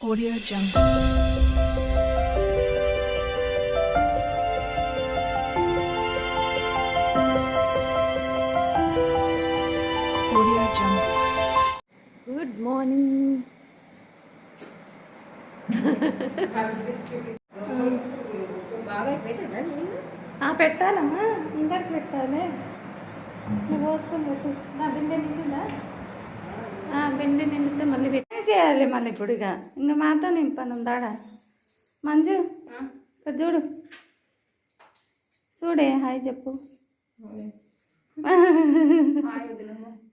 Audio Jungle. Audio Jungle. Good morning. పెట్టాలమ్మా, అందరికి పెట్టాలి. నువ్వు పోసుకొని పెట్టు. నా బిందె నిండిందా? బిందె నిండితే మళ్ళీ చేయాలి. మళ్ళీ ఇప్పుడు ఇంకా మాతో నింపాను ఉందాడా. మంజు ఇక్కడ చూడు, చూడే హాయ్ చెప్పు.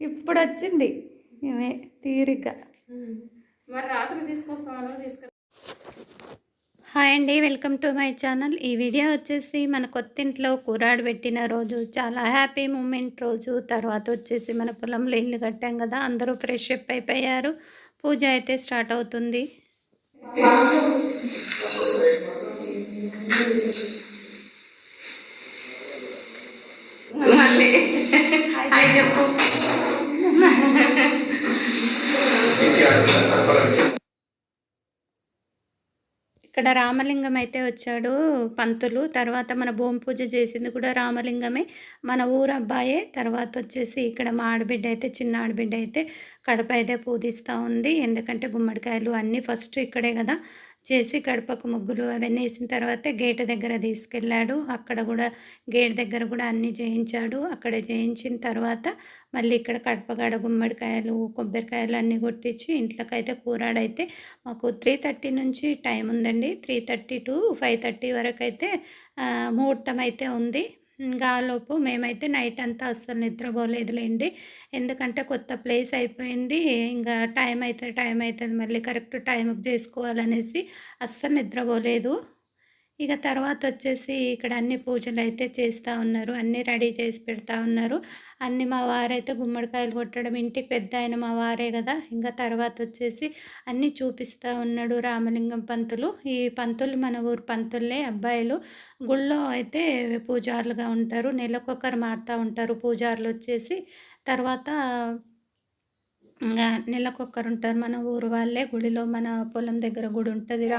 ఇప్పుడు వచ్చింది ఇవే తీరిక. మరి రాత్రి తీసుకొస్తామని హాయ్ అండి, వెల్కమ్ టు మై ఛానల్. ఈ వీడియో వచ్చేసి మన కొత్తింట్లో కూరాడు పెట్టిన రోజు, చాలా హ్యాపీ మూమెంట్ రోజు. తర్వాత వచ్చేసి మన పొలంలో ఇల్లు కట్టాం కదా, అందరూ ఫ్రెష్ అప్ అయిపోయారు. పూజ అయితే స్టార్ట్ అవుతుంది. హాయ్ చెప్పు. ఇక్కడ రామలింగం అయితే వచ్చాడు పంతులు. తర్వాత మన భూమి పూజ చేసింది కూడా రామలింగమే, మన ఊరు అబ్బాయే. తర్వాత వచ్చేసి ఇక్కడ మా ఆడబిడ్డ అయితే, చిన్న ఆడబిడ్డ అయితే కడప అయితే పూజిస్తూ ఉంది. ఎందుకంటే గుమ్మడికాయలు అన్నీ ఫస్ట్ ఇక్కడే కదా చేసి, గడపకు ముగ్గులు అవన్నీ వేసిన తర్వాత గేట్ దగ్గర తీసుకెళ్ళాడు. అక్కడ కూడా గేట్ దగ్గర కూడా అన్నీ చేయించాడు. అక్కడ చేయించిన తర్వాత మళ్ళీ ఇక్కడ కడపగాడ గుమ్మడికాయలు కొబ్బరికాయలు అన్నీ కొట్టించి ఇంట్లోకైతే కూరాడైతే మాకు 3:30 నుంచి టైం ఉందండి. 3:30 to 5:30 వరకు అయితే ముహూర్తం అయితే ఉంది. ఇంకా లోపు మేమైతే నైట్ అంతా అస్సలు నిద్రపోలేదులేండి. ఎందుకంటే కొత్త ప్లేస్ అయిపోయింది. ఇంకా టైం అవుతుంది మళ్ళీ కరెక్ట్ టైంకి చేసుకోవాలనేసి అస్సలు నిద్రపోలేదు. ఇక తర్వాత వచ్చేసి ఇక్కడ అన్ని పూజలు అయితే చేస్తూ ఉన్నారు, అన్నీ రెడీ చేసి పెడతా ఉన్నారు. అన్నీ మా వారైతే గుమ్మడికాయలు కొట్టడం, ఇంటికి పెద్ద ఆయన మా వారే కదా. ఇంకా తర్వాత వచ్చేసి అన్నీ చూపిస్తూ ఉన్నాడు రామలింగం పంతులు. ఈ పంతులు మన ఊరు పంతుల్లే, అబ్బాయిలు. గుళ్ళో అయితే పూజారులుగా ఉంటారు, నెలకొకరు మారుతూ ఉంటారు పూజారులు వచ్చేసి. తర్వాత ఇంకా నెలకొకరు ఉంటారు మన ఊరు వాళ్ళే. గుడిలో మన పొలం దగ్గర గుడి ఉంటుంది రా.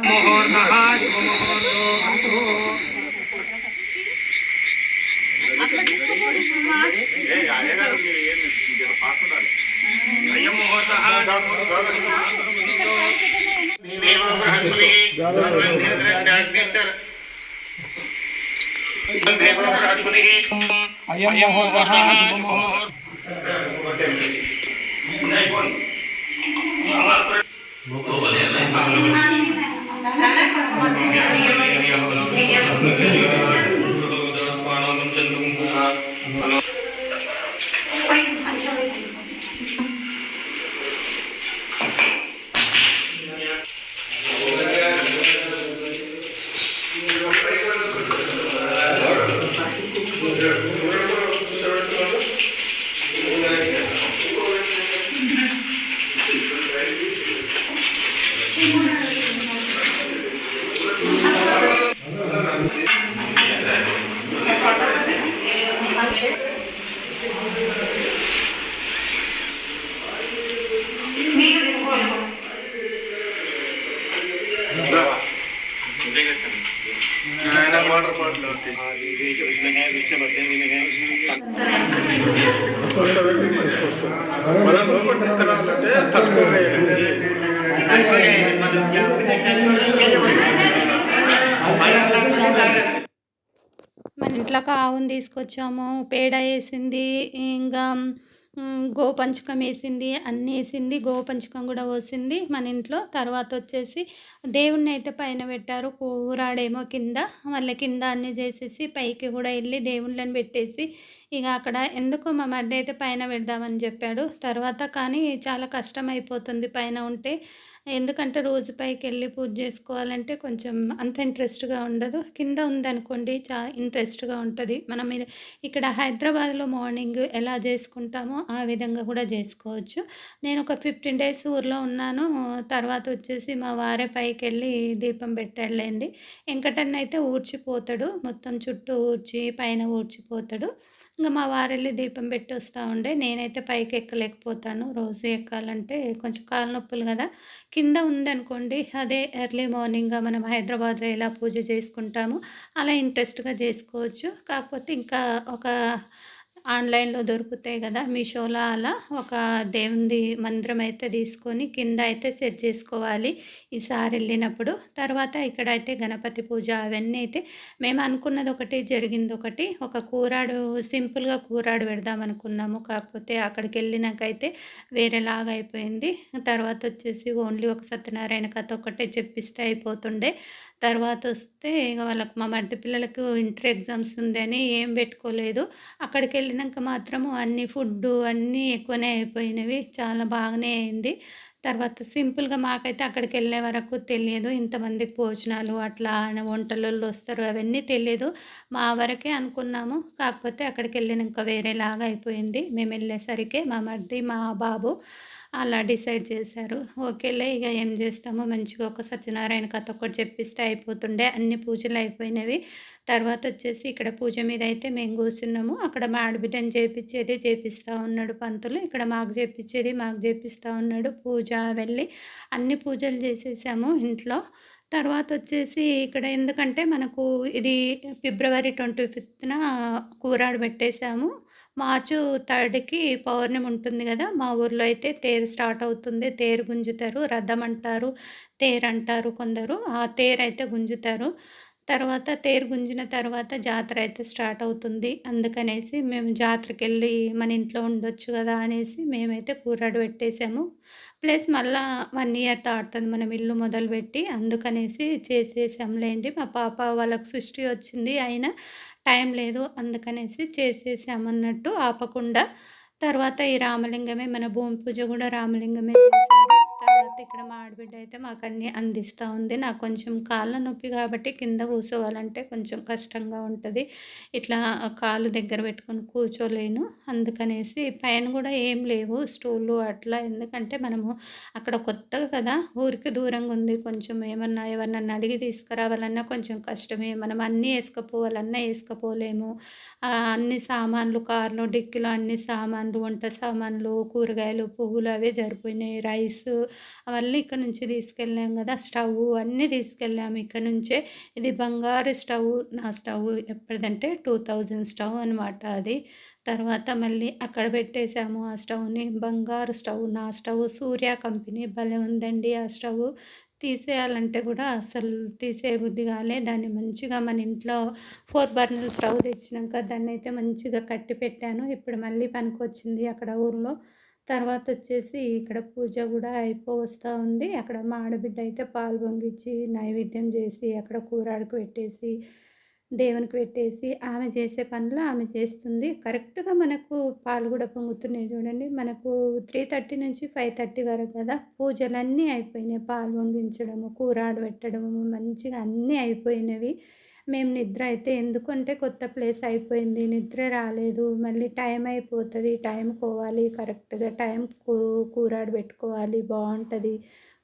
మన ఇంట్లోకి ఆవును తీసుకొచ్చాము, పేడ వేసింది, ఇంకా గోపంచకం వేసింది, అన్నీ వేసింది. గోపంచకం కూడా పోసింది మన ఇంట్లో. తర్వాత వచ్చేసి దేవుణ్ణి అయితే పైన పెట్టారు, కూరాడేమో కింద. మళ్ళీ కింద అన్నీ చేసేసి పైకి కూడా వెళ్ళి దేవుళ్ళని పెట్టేసి ఇక అక్కడ ఎందుకు మా మధ్య అయితే పైన పెడదామని చెప్పాడు. తర్వాత కానీ చాలా కష్టం అయిపోతుంది పైన ఉంటే. ఎందుకంటే రోజు పైకి వెళ్ళి పూజ చేసుకోవాలంటే కొంచెం అంత ఇంట్రెస్ట్గా ఉండదు. కింద ఉందనుకోండి ఇంట్రెస్ట్గా ఉంటుంది. మనం ఇక్కడ హైదరాబాద్లో మార్నింగ్ ఎలా చేసుకుంటామో ఆ విధంగా కూడా చేసుకోవచ్చు. నేను ఒక 15 days ఊర్లో ఉన్నాను. తర్వాత వచ్చేసి మా వారే పైకి వెళ్ళి దీపం పెట్టాడులేండి. వెంకటన్న అయితే ఊడ్చిపోతాడు, మొత్తం చుట్టూ ఊడ్చి పైన ఊడ్చిపోతాడు. ఇంక మా వారెళ్ళి దీపం పెట్టొస్తా ఉండే. నేనైతే పైకి ఎక్కలేకపోతాను. రోజు ఎక్కాలంటే కొంచెం కాళ్ళు నొప్పులు గదా! కింద ఉందనుకోండి అదే ఎర్లీ మార్నింగ్‌గా మనం హైదరాబాద్‌లో ఎలా పూజ చేసుకుంటామో అలా ఇంట్రెస్ట్‌గా జేసుకోవచ్చు. కాకపోతే ఇంకా ఒక ఆన్‌లైన్‌లో దొరుకుతాయి గదా! మీషోలో అలా ఒక దేవునిది మందిరం అయితే తీసుకొని కింద అయితే సెట్ జేసుకోవాలి ఈసారెళ్ళినప్పుడు. తర్వాత ఇక్కడైతే గణపతి పూజ అవన్నీ అయితే మేము అనుకున్నదొకటి, జరిగిందొకటి. ఒక కూరాడు సింపుల్‌గా కూరాడు పెడదామనుకున్నాము. కాకపోతే అక్కడికెళ్ళినాకైతే వేరేలాగా అయిపోయింది. తర్వాతొచ్చేసి ఓన్లీ ఒక సత్యనారాయణ కథ ఒక్కటే చెప్పిస్తే అయిపోతుండే. తర్వాతొస్తే ఇగ వాళ్ళకి మా మరిది పిల్లలకు ఇంటర్ ఎగ్జామ్స్ ఉందని ఏం పెట్టుకోలేదు. అక్కడికెళ్ళినంక మాత్రము అన్నీ ఫుడ్డు అన్నీ ఎక్కువనే అయిపోయినవి. చాలా బాగానే అయింది. తర్వాత సింపుల్‌గా మాకైతే అక్కడికెళ్ళే వరకు తెలియదు. ఇంతమందికి భోజనాలు అట్లా వంటలోళ్ళొస్తారు అవన్నీ తెలీదు. మా వరకే అనుకున్నాము. కాకపోతే అక్కడికెళ్ళినంక వేరేలాగా అయిపోయింది. మేమెళ్ళేసరికే మా మరిది, మా బాబు అలా డిసైడ్ చేశారు. ఓకేలే ఇగ ఏం జేస్తాము మంచిగా ఒక సత్యనారాయణ కథ ఒక్కటి చెప్పిస్తే అయిపోతుండే. అన్ని పూజలయిపోయినవి. తర్వాతొచ్చేసి ఇక్కడ పూజ మీదయితే మేము గూర్చున్నాము. అక్కడ మా ఆడబిడ్డని చేపిచ్చేది చేపిస్తా ఉన్నాడు పంతులు. ఇక్కడ మాకు జేపిచ్చేది మాకు జేపిస్తా ఉన్నాడు. పూజ వెళ్ళి అన్ని పూజలు జేసేసాము ఇంట్లో. తర్వాతొచ్చేసి ఇక్కడ ఎందుకంటే మనకు ఇది ఫిబ్రవరి 25న కూరాడు పెట్టేసాము. మార్చు 3కి పౌర్ణమి ఉంటుంది గదా! మా ఊర్లో అయితే తేరు స్టార్ట్ అవుతుంది. తేరు గుంజుతారు. రథం అంటారు, తేరంటారు కొందరు. ఆ తేరైతే గుంజుతారు. తర్వాత తేరు గుంజిన తర్వాత జాతర అయితే స్టార్ట్ అవుతుంది. అందుకనేసి మేము జాతరకెళ్ళి మన ఇంట్లో ఉండొచ్చు గదా! అనేసి మేమైతే కూరాడు పెట్టేసాము. ప్లస్ మళ్ళా 1 ఇయర్ దాటుతుంది మనం ఇల్లు మొదలుపెట్టి. అందుకనేసి చేసేసాంలేండి. మా పాప వాళ్ళకి సృష్టి వచ్చింది. అయినా టైం లేదు. అందుకనేసి చేసేసామన్నట్టు ఆపకుండా. తర్వాత ఈ రామలింగమే మన భూమి పూజ గూడా రామలింగమే చేశారు. తర్వాత ఇక్కడ మా ఆడబిడ్డ అయితే మాకన్నీ అందిస్తా ఉంది. నాకు కొంచెం కాళ్ళ నొప్పి గాబట్టి కింద కూసోవాలంటే కొంచెం కష్టంగా ఉంటది. ఇట్లా కాళ్ళు దగ్గర పెట్టుకొని కూర్చోలేను. అందుకనేసి పైన గూడా ఏం లేవు స్టూలు అట్లా. ఎందుకంటే మనము అక్కడ కొత్తగా కదా! ఊరికి దూరంగా ఉంది. కొంచెం ఏమన్నా ఎవరినన్నా అడిగి తీసుకురావాలన్నా కొంచెం కష్టమే. మనం అన్నీ ఏసుకపోవాలన్నా ఏసుకపోలేము. అన్ని సామాన్లు కార్‌లో డిక్కీలో అన్ని సామాన్లు, వంట సామాన్లు, కూరగాయలు, పువ్వులు అవే సరిపోయినాయి. రైసు అవన్నీ ఇక్కడ నుంచి తీసుకెళ్ళాం గదా! స్టవ్వు అన్నీ తీసుకెళ్ళాము ఇక్కడ నుంచే. ఇది బంగారు స్టవ్వు. నా స్టవ్వు ఎప్పటిదంటే 2000 స్టవ్ అనమాట అది. తర్వాత మళ్ళీ అక్కడ పెట్టేసాము ఆ స్టవ్‌ని. బంగారు స్టవ్. నా స్టవ్ సూర్య కంపెనీ భలే ఉందండి ఆ స్టవ్వు. తీసేయాలంటే గూడా అస్సలు తీసేయబుద్ధి గాలే. దాన్ని మంచిగా మన ఇంట్లో 4 బర్నర్ల స్టవ్ తెచ్చినాక దాన్నైతే మంచిగా కట్టి పెట్టాను. ఇప్పుడు మళ్ళీ పనికొచ్చింది అక్కడ ఊర్లో. తర్వాతొచ్చేసి ఇక్కడ పూజ గూడా అయిపోవస్తా ఉంది. అక్కడ మా ఆడబిడ్డ అయితే పాలు పొంగిచ్చి, నైవేద్యం జేసి, అక్కడ కూరాడుకు పెట్టేసి, దేవునికి పెట్టేసి, ఆమె చేసే పనులు ఆమె చేస్తుంది. కరెక్ట్‌గా మనకు పాలు గూడా పొంగుతున్నాయి జూడండి. మనకు 3:30 నుంచి 5:30 వరకు గదా! పూజలన్నీ అయిపోయినాయి. పాలు పొంగించడము, కూరాడు పెట్టడము, మంచిగా అన్నీ అయిపోయినవి. మేము నిద్ర అయితే ఎందుకంటే కొత్త ప్లేస్ అయిపోయింది. నిద్ర రాలేదు. మళ్ళీ టైం అయిపోతది. టైంకోవాలి కరెక్ట్‌గా కూరాడు పెట్టుకోవాలి బావుంటది.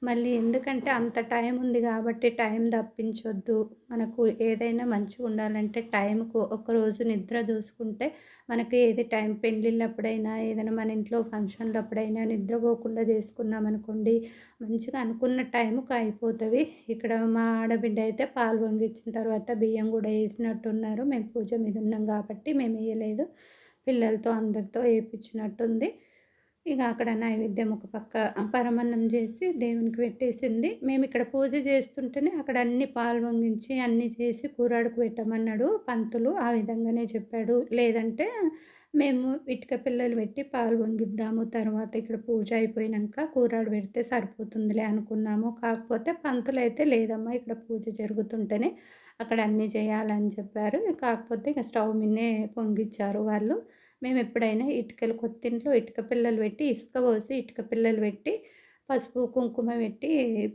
మళ్ళీ ఎందుకంటే అంత టైం ఉంది గాబట్టి టైం తప్పించొద్దు. మనకు ఏదైనా మంచిగుండాలంటే టైంకు ఒకరోజు నిద్ర జూసుకుంటే మనకి ఏది టైం పెళ్ళిళ్ళప్పుడైనా, ఏదైనా మన ఇంట్లో ఫంక్షన్‌లప్పుడైనా నిద్రపోకుండా చేసుకున్నామనుకోండి, మంచిగా అనుకున్న టైంకి అయిపోతవి. ఇక్కడ మా ఆడబిడ్డ అయితే పాలు పొంగిచ్చిన తర్వాత బియ్యం గూడా ఏసినట్టున్నారు. మేము పూజ మీద ఉన్నాం గాబట్టి మేమెయలేదు. పిల్లలతో అందరితో ఏపిచ్చినట్టుంది. ఇక అక్కడ నైవేద్యం ఒక పక్క పరమాన్నం చేసి దేవునికి పెట్టేసింది. మేమిక్కడ పూజ చేస్తుంటేనే అక్కడ అన్ని పాలు పొంగించి, అన్నీ చేసి కూరాడుకు పెట్టమన్నాడు పంతులు. ఆ విధంగానే చెప్పాడు. లేదంటే మేము ఇటుక పిల్లలు పెట్టి పాలు పొంగిద్దాము. తర్వాత ఇక్కడ పూజ అయిపోయినంక కూరాడు పెడితే సరిపోతుందిలే అనుకున్నాము. కాకపోతే పంతులైతే లేదమ్మా ఇక్కడ పూజ జరుగుతుంటేనే అక్కడ అన్నీ చేయాలని చెప్పారు. కాకపోతే ఇక స్టవ్ మీదనే పొంగిచ్చారు వాళ్ళు. మేమెప్పుడైనా ఇటుకలు కొత్తింట్లో ఇటుక పిల్లలు పెట్టి, ఇసుక పోసి ఇటుక పిల్లలు పెట్టి, పసుపు, కుంకుమ పెట్టి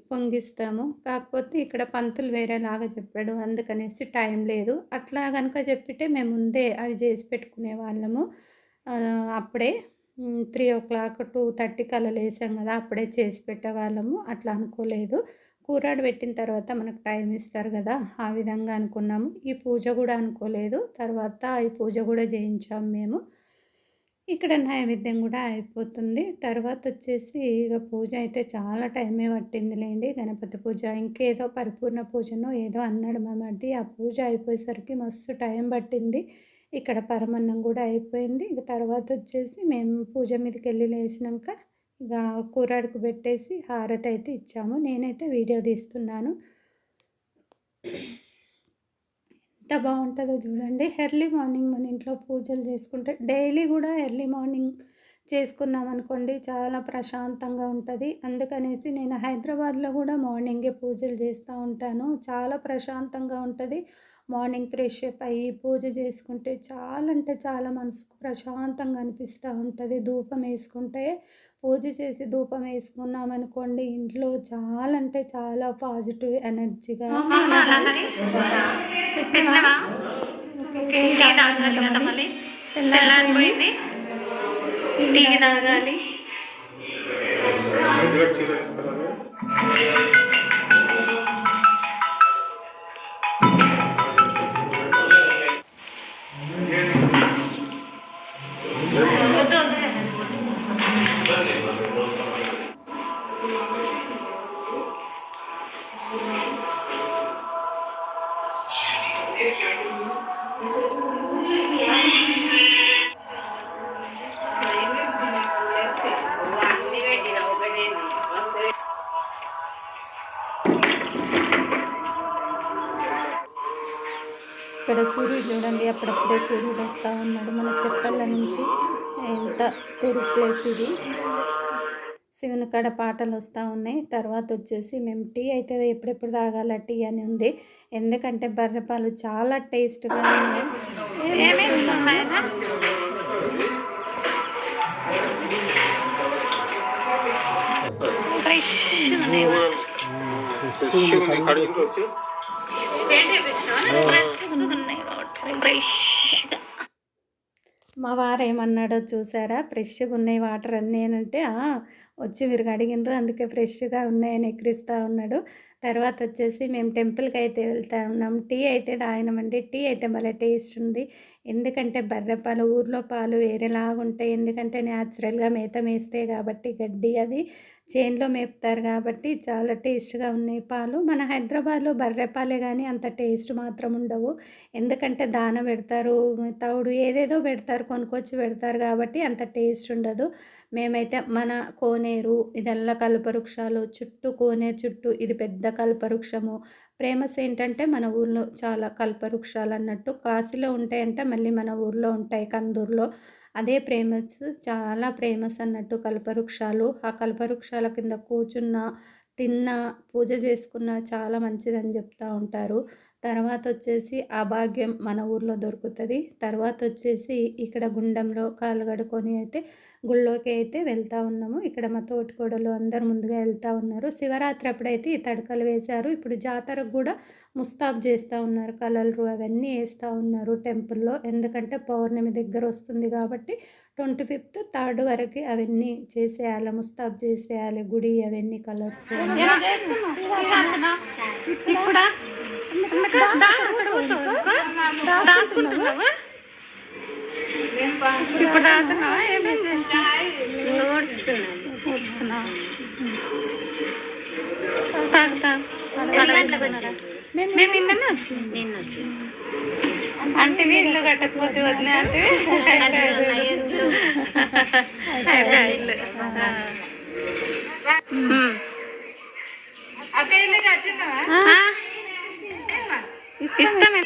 పొంగిస్తాము. కాకపోతే ఇక్కడ పంతులు వేరేలాగా చెప్పాడు. అందుకనేసి టైం లేదు. అట్లా గనుక చెప్పితే మేము ముందే అవి చేసి పెట్టుకునేవాళ్ళము. అప్పుడే 3:00, 2:30 కల్లా లేసాం గదా! అప్పుడే చేసి పెట్టేవాళ్ళము. అట్లా అనుకోలేదు. కూరాడు పెట్టిన తర్వాత మనకు టైం ఇస్తారు కదా, ఆ విధంగా అనుకున్నాము. ఈ పూజ కూడా అనుకోలేదు. తర్వాత ఈ పూజ కూడా చేయించాము మేము. ఇక్కడ నైవేద్యం కూడా అయిపోతుంది. తర్వాత వచ్చేసి ఇక పూజ అయితే చాలా టైమే పట్టిందిలేండి. గణపతి పూజ ఇంకేదో పరిపూర్ణ పూజనో ఏదో అన్నాడు మా మరిది. ఆ పూజ అయిపోయేసరికి మస్తు టైం పట్టింది. ఇక్కడ పరమన్నం కూడా అయిపోయింది. ఇక తర్వాత వచ్చేసి మేము పూజ మీదకి వెళ్ళి లేసినాక ఇక కూరాడుకు పెట్టేసి హారతి అయితే ఇచ్చాము. నేనైతే వీడియో తీస్తున్నాను. ఎంత బాగుంటుందో చూడండి. ఎర్లీ మార్నింగ్ మన ఇంట్లో పూజలు చేసుకుంటే డైలీ కూడా ఎర్లీ మార్నింగ్ చేసుకున్నాం అనుకోండి చాలా ప్రశాంతంగా ఉంటుంది. అందుకనేసి నేను హైదరాబాద్లో కూడా మార్నింగే పూజలు చేస్తూ ఉంటాను. చాలా ప్రశాంతంగా ఉంటుంది. మార్నింగ్ ఫ్రెష్ అప్ అయ్యి పూజ చేసుకుంటే చాలా అంటే చాలా మనసుకు ప్రశాంతంగా అనిపిస్తూ ఉంటుంది. ధూపం వేసుకుంటే పూజ చేసి ధూపం వేసుకున్నామనుకోండి ఇంట్లో చాలా అంటే చాలా పాజిటివ్ ఎనర్జీగా తెల్లారిపోయింది. టీ తాగాలి. ఇక్కడ సూర్యుడు చూడండి, అప్పుడప్పుడే సూర్యుడు వస్తూ ఉన్నాడు మన చెప్పల నుంచి. ఎంత టూరిస్ట్ ప్లేస్ ఇది. శివుని కాడ పాటలు వస్తూ ఉన్నాయి. తర్వాత వచ్చేసి మేము టీ అయితే ఎప్పుడెప్పుడు తాగాల టీ అని ఉంది. ఎందుకంటే బర్రెపాలు చాలా టేస్ట్గా ఉన్నాయి. మా వారు ఏమన్నాడో చూసారా, ఫ్రెష్గా ఉన్నాయి వాటర్ అన్నీ అంటే వచ్చి మీరు అడిగినరు అందుకే ఫ్రెష్గా ఉన్నాయని ఎక్కిరిస్తూ ఉన్నాడు. తర్వాత వచ్చేసి మేము టెంపుల్కి అయితే వెళ్తా ఉన్నాం. టీ అయితే తాగినామండి. టీ అయితే భలే టేస్ట్ ఉంది. ఎందుకంటే బర్రె పాలు ఊర్లో పాలు వేరేలాగా ఉంటాయి. ఎందుకంటే న్యాచురల్గా మేత మేస్తే కాబట్టి గడ్డి అది చేన్లో మేపుతారు కాబట్టి చాలా టేస్ట్గా ఉన్నాయి పాలు. మన హైదరాబాద్లో బర్రె పాలే కానీ అంత టేస్ట్ మాత్రం ఉండవు. ఎందుకంటే దాన పెడతారు, తౌడు ఏదేదో పెడతారు, కొనుక్కొచ్చి పెడతారు కాబట్టి అంత టేస్ట్ ఉండదు. మేమైతే మన కోనేరు ఇదల్లా కల్పవృక్షాలు చుట్టూ, కోనేరు చుట్టూ ఇది పెద్ద కల్పవృక్షము. ఫేమస్ ఏంటంటే మన ఊర్లో చాలా కల్పవృక్షాలు అన్నట్టు. కాశీలో ఉంటాయంటే మళ్ళీ మన ఊర్లో ఉంటాయి కందూరులో. అదే ఫేమస్, చాలా ఫేమస్ అన్నట్టు కల్పవృక్షాలు. ఆ కల్పవృక్షాల కింద కూర్చున్న, తిన్న, పూజ చేసుకున్న చాలా మంచిదని చెప్తూ ఉంటారు. తర్వాత వచ్చేసి ఆ భాగ్యం మన ఊర్లో దొరుకుతుంది. తర్వాత వచ్చేసి ఇక్కడ గుండంలో కాళ్ళు కడుక్కొని అయితే గుళ్ళోకి అయితే వెళ్తూ ఉన్నాము. ఇక్కడ మా తోటికోడలు అందరు ముందుగా వెళ్తూ ఉన్నారు. శివరాత్రి అప్పుడైతే ఈ తడకలు వేశారు. ఇప్పుడు జాతరకు కూడా ముస్తాబ్ చేస్తూ ఉన్నారు. కలర్లు అవన్నీ వేస్తూ ఉన్నారు టెంపుల్లో. ఎందుకంటే పౌర్ణమి దగ్గర వస్తుంది కాబట్టి 25th 3rd వరకు అవన్నీ చేసేయాలి, ముస్తాబ్ చేసేయాలి గుడి అవన్నీ కలర్స్. అంటే ఇల్లు కట్టకపోతే వదిలే అంటే ఇస్తామే.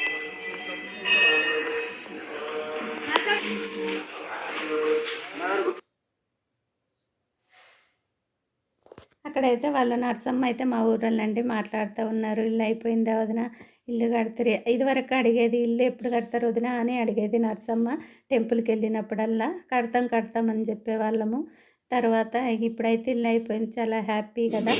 అక్కడైతే వాళ్ళ నర్సమ్మ అయితే మా ఊరోళ్ళండి మాట్లాడుతూ ఉన్నారు. ఇల్లు అయిపోయిందా వదిన, ఇల్లు కడతారు. ఇదివరకు అడిగేది ఇల్లు ఎప్పుడు కడతారు వదిన అని అడిగేది నర్సమ్మ. టెంపుల్కి వెళ్ళినప్పుడల్లా కడతాం అని చెప్పేవాళ్ళము. తర్వాత ఇప్పుడైతే ఇల్లు అయిపోయింది, చాలా హ్యాపీ కదా.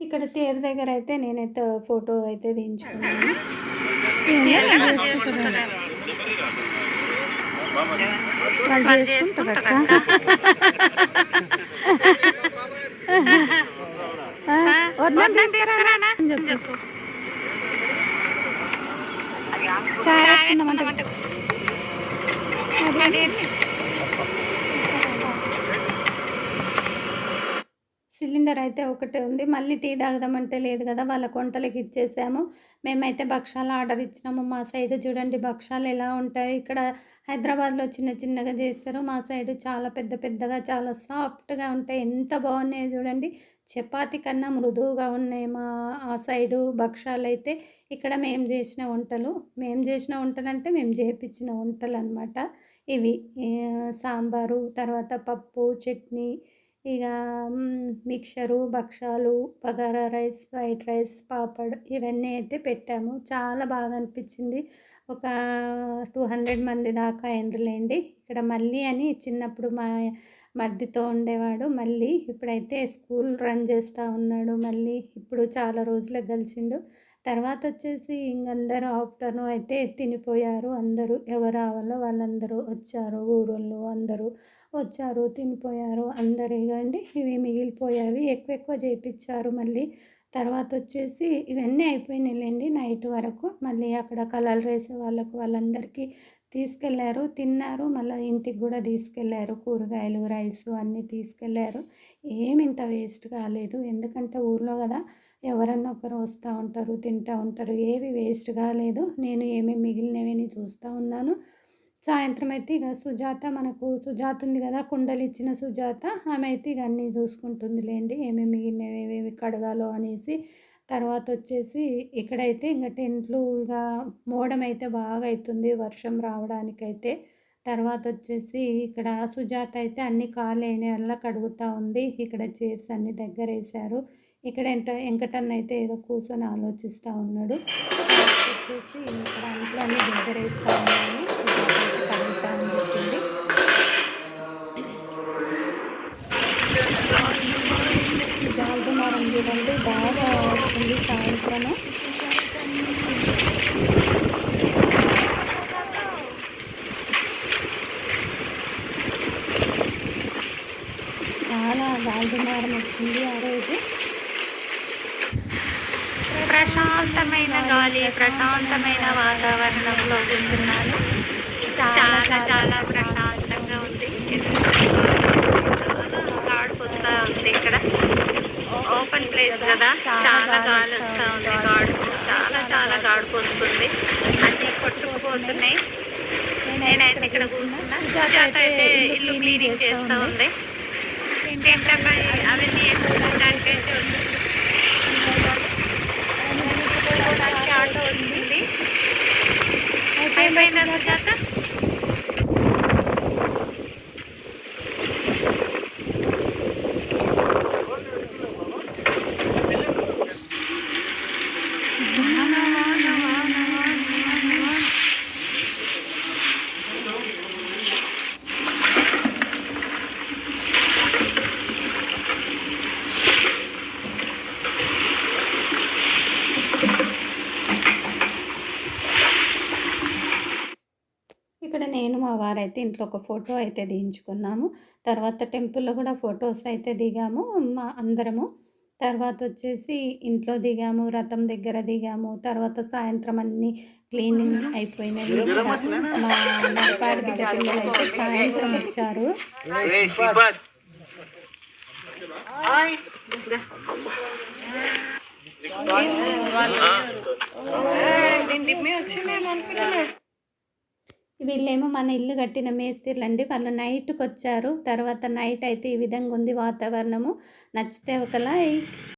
ఇక్కడ తేరు దగ్గర అయితే నేనైతే ఫోటో అయితే దించుకున్నాను. వాళ్ళు చేసుకుంటారక్క. వద్దని తీసుకురానా చెప్పు. చాయ్ పెట్టుకున్నామంట. సిలిండర్ అయితే ఒకటే ఉంది. మళ్ళీ టీ తాగుదామంటే లేదు కదా, వాళ్ళ వంటలకి ఇచ్చేసాము. మేమైతే భక్షాలు ఆర్డర్ ఇచ్చినాము. మా సైడ్ చూడండి భక్షాలు ఎలా ఉంటాయి. ఇక్కడ హైదరాబాద్లో చిన్న చిన్నగా చేస్తారు, మా సైడ్ చాలా పెద్ద పెద్దగా చాలా సాఫ్ట్గా ఉంటాయి. ఎంత బాగున్నాయో చూడండి. చపాతీ కన్నా మృదువుగా ఉన్నాయి మా ఆ సైడు భక్షాలు అయితే. ఇక్కడ మేము చేసిన వంటలు అంటే మేము చేయించిన వంటలు అనమాట ఇవి. సాంబారు, తర్వాత పప్పు, చట్నీ, ఇక మిక్చరు, భక్షాలు, bagara rice, white rice, papad ఇవన్నీ అయితే పెట్టాము. చాలా బాగా అనిపించింది. ఒక 200 మంది దాకా అయినరులేండి. ఇక్కడ మళ్ళీ అని చిన్నప్పుడు మా మర్దితో ఉండేవాడు. మళ్ళీ ఇప్పుడైతే స్కూల్ రన్ చేస్తూ ఉన్నాడు. మళ్ళీ ఇప్పుడు చాలా రోజులకు కలిసిండు. తర్వాత వచ్చేసి ఇంకందరూ ఆఫ్టర్నూన్ అయితే తినిపోయారు. అందరూ ఎవరు రావాలో వాళ్ళందరూ వచ్చారు. ఊరోళ్ళు అందరూ వచ్చారు, తినిపోయారు. అందరు ఇగండి ఇవి మిగిలిపోయావి ఎక్కువ చేయించారు. మళ్ళీ తర్వాత వచ్చేసి ఇవన్నీ అయిపోయినాయిలేండి నైట్ వరకు. మళ్ళీ అక్కడ కలర్లు వేసే వాళ్ళందరికీ తీసుకెళ్ళారు, తిన్నారు. మళ్ళీ ఇంటికి కూడా తీసుకెళ్ళారు. కూరగాయలు, రైసు అన్నీ తీసుకెళ్ళారు. ఏమి ఇంత వేస్ట్ కాలేదు. ఎందుకంటే ఊర్లో కదా, ఎవరన్నా ఒకరు వస్తూ ఉంటారు, తింటూ ఉంటారు. ఏవి వేస్ట్ కాలేదు. నేను ఏమేమి మిగిలినవి చూస్తూ ఉన్నాను. సాయంత్రం అయితే ఇక సుజాత ఉంది కదా, కుండలు ఇచ్చిన సుజాత, ఆమె అయితే ఇక అన్నీ చూసుకుంటుందిలేండి, ఏమేమి మిగిలినవి ఏమేమి కడగాలో అనేసి. తర్వాత వచ్చేసి ఇక్కడైతే ఇంకా టెంట్లు ఇక మోడం అయితే బాగా అవుతుంది వర్షం రావడానికైతే. తర్వాత వచ్చేసి ఇక్కడ సుజాత అయితే అన్ని ఖాళీ అయిన వల్ల కడుగుతూ ఉంది. ఇక్కడ చైర్స్ అన్ని దగ్గర వేశారు. ఇక్కడ వెంకటన్న అయితే ఏదో కూర్చొని ఆలోచిస్తూ ఉన్నాడు. వచ్చేసి ఇక్కడ అంట్లో అన్ని దగ్గర వేస్తూ ఉన్నాను. కడుగుతా అని చెప్పింది. గాల్దుమారం చూడండి బాగా వస్తుంది సాయంత్రము. చాలా గాల్దుమారం వచ్చింది ఆ రోజు. ప్రశాంతమైన గాలి, ప్రశాంతమైన వాతావరణంలో కూర్చున్నాను. చాలా చాలా ప్రశాంతంగా ఉంది. చాలా గాడ్ వస్తూ ఉంది. ఇక్కడ ఓపెన్ ప్లేస్ కదా, చాలా గాలి వస్తూ ఉంది. చాలా చాలా గాడుపు వస్తుంది. అన్నీ కొట్టుకుపోతున్నాయి. నేనైతే ఇక్కడ కూర్చున్నా. సుజాత అయితే ఇల్లు క్లీనింగ్ చేస్తూ ఉంది. ఏంటంటే అవన్నీ వేసుకోవడానికి అయితే ఉంది. ఆటో వచ్చింది. అయిపోయిందా సుజాత? ఇక్కడ నేను మా వారైతే ఇంట్లో ఒక ఫోటో అయితే దించుకున్నాము. తర్వాత టెంపుల్లో కూడా ఫొటోస్ అయితే దిగాము మా అందరము. తర్వాత వచ్చేసి ఇంట్లో దిగాము, రథం దగ్గర దిగాము. తర్వాత సాయంత్రం అన్నీ క్లీనింగ్ అయిపోయినాయి. మా నడపాడి బిడ్డ పిల్లలు అయితే సాయంత్రం వచ్చారు. వీళ్ళేమో మన ఇల్లు కట్టిన మేస్త్రీలండి. వాళ్ళు నైట్కి వచ్చారు. తర్వాత నైట్ అయితే ఈ విధంగా ఉంది వాతావరణము. నచ్చితే ఒక లైక్.